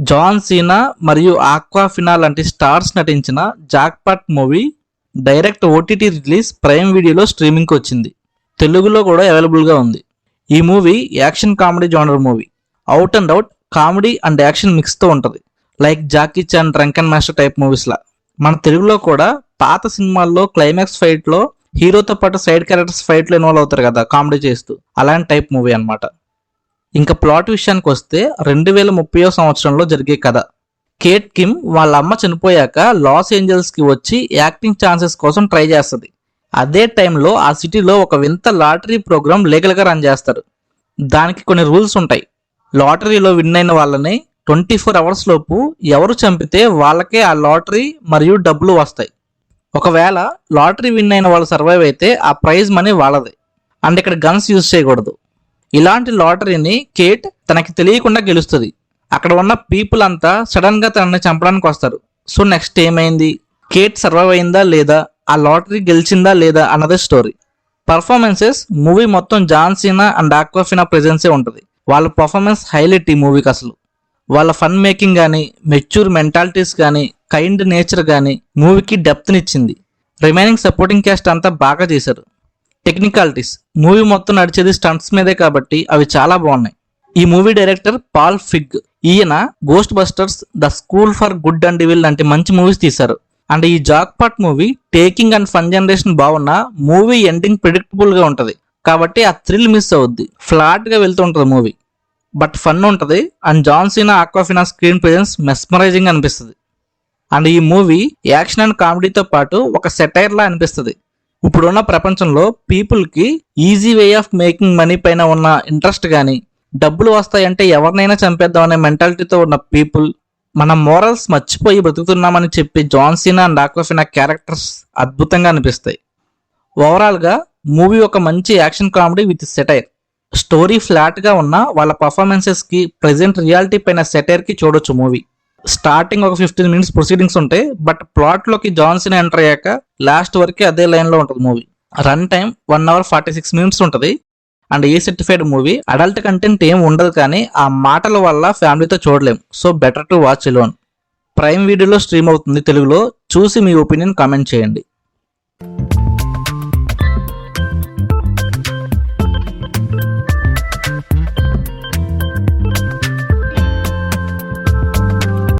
John Cena మరియు Awkwafina లాంటి stars నటించిన Jackpot movie direct OTT release Prime వీడియోలో స్ట్రీమింగ్కి వచ్చింది. తెలుగులో కూడా అవైలబుల్గా ఉంది. ఈ movie action comedy genre movie. Out and out comedy and action మిక్స్తో ఉంటుంది. Like Jackie Chan, Drunken Master type మూవీస్లా. మన తెలుగులో కూడా పాత సినిమాల్లో క్లైమాక్స్ ఫైట్లో హీరోతో పాటు సైడ్ క్యారెక్టర్స్ ఫైట్లో ఇన్వాల్వ్ అవుతారు కదా కామెడీ చేస్తూ, అలాంటి టైప్ మూవీ అనమాట. ఇంకా ప్లాట్ విషయానికి వస్తే 2030 సంవత్సరంలో జరిగే కథ. కేట్ కిమ్ వాళ్ళ అమ్మ చనిపోయాక లాస్ ఏంజల్స్కి వచ్చి యాక్టింగ్ ఛాన్సెస్ కోసం ట్రై చేస్తుంది. అదే టైంలో ఆ సిటీలో ఒక వింత లాటరీ ప్రోగ్రామ్ లీగల్గా రన్ చేస్తారు. దానికి కొన్ని రూల్స్ ఉంటాయి. లాటరీలో విన్ అయిన వాళ్ళని 24 అవర్స్ లోపు ఎవరు చంపితే వాళ్ళకే ఆ లాటరీ మరియు డబ్బులు వస్తాయి. ఒకవేళ లాటరీ విన్ అయిన వాళ్ళు సర్వైవ్ అయితే ఆ ప్రైజ్ మనీ వాళ్ళదే. అండ్ ఇక్కడ గన్స్ యూజ్ చేయకూడదు. ఇలాంటి లాటరీని కేట్ తనకి తెలియకుండా గెలుస్తుంది. అక్కడ ఉన్న పీపుల్ అంతా సడన్ గా తనని చంపడానికి వస్తారు. సో నెక్స్ట్ ఏమైంది, కేట్ సర్వైవ్ అయిందా లేదా, ఆ లాటరీ గెలిచిందా లేదా అన్నదే స్టోరీ. పర్ఫార్మెన్సెస్ మూవీ మొత్తం జాన్ సీనా అండ్ ఆక్వాఫినా ప్రెజెన్సే ఉంటుంది. వాళ్ళ పర్ఫార్మెన్స్ హైలైట్ ఈ మూవీకి అసలు. వాళ్ళ ఫన్ మేకింగ్ కానీ, మెచ్యూర్ మెంటాలిటీస్ కానీ, కైండ్ నేచర్ కానీ మూవీకి డెప్త్నిచ్చింది. రిమైనింగ్ సపోర్టింగ్ క్యాస్ట్ అంతా బాగా చేశారు. టెక్నికాలిటీస్ మూవీ మొత్తం నడిచేది స్టంట్స్ మీదే కాబట్టి అవి చాలా బాగున్నాయి. ఈ మూవీ డైరెక్టర్ పాల్ ఫిగ్. ఈయన Ghostbusters, The School for Good and Evil లాంటి మంచి మూవీస్ తీశారు. అండ్ ఈ Jackpot movie taking and fun generation బాగున్నా మూవీ ఎండింగ్ ప్రిడిక్టబుల్ గా ఉంటది కాబట్టి ఆ థ్రిల్ మిస్ అవుద్ది. ఫ్లాట్ గా వెళ్తుంటది మూవీ, బట్ ఫన్ ఉంటది. And John Cena Awkwafina screen presence mesmerising అనిపిస్తుంది. అండ్ ఈ మూవీ యాక్షన్ అండ్ కామెడీతో పాటు ఒక సెటైర్ లా అనిపిస్తుంది. ఇప్పుడున్న ప్రపంచంలో పీపుల్కి easy way of making money పైన ఉన్న ఇంట్రెస్ట్ కానీ, డబ్బులు వస్తాయంటే ఎవరినైనా చంపేద్దాం అనే మెంటాలిటీతో ఉన్న పీపుల్, మన మోరల్స్ మర్చిపోయి బ్రతుకుతున్నామని చెప్పి John Cena and Awkwafina characters అద్భుతంగా అనిపిస్తాయి. ఓవరాల్గా మూవీ ఒక మంచి action comedy with satire. Story ఫ్లాట్గా ఉన్న వాళ్ళ పర్ఫార్మెన్సెస్కి, ప్రెజెంట్ రియాలిటీ పైన సెటైర్కి చూడొచ్చు మూవీ. స్టార్టింగ్ ఒక 15 మినిట్స్ ప్రొసీడింగ్స్ ఉంటాయి, బట్ ప్లాట్లోకి జాన్ సీనా ఎంటర్ అయ్యాక లాస్ట్ వరకు అదే లైన్లో ఉంటుంది movie. Run time 1 hour 46 minutes ఉంటుంది. And A certified movie. Adult content ఏం ఉండదు, కానీ ఆ మాటల వల్ల ఫ్యామిలీతో చూడలేం. So better to watch alone. Prime వీడియోలో స్ట్రీమ్ అవుతుంది తెలుగులో. చూసి మీ ఒపీనియన్ కామెంట్ చేయండి.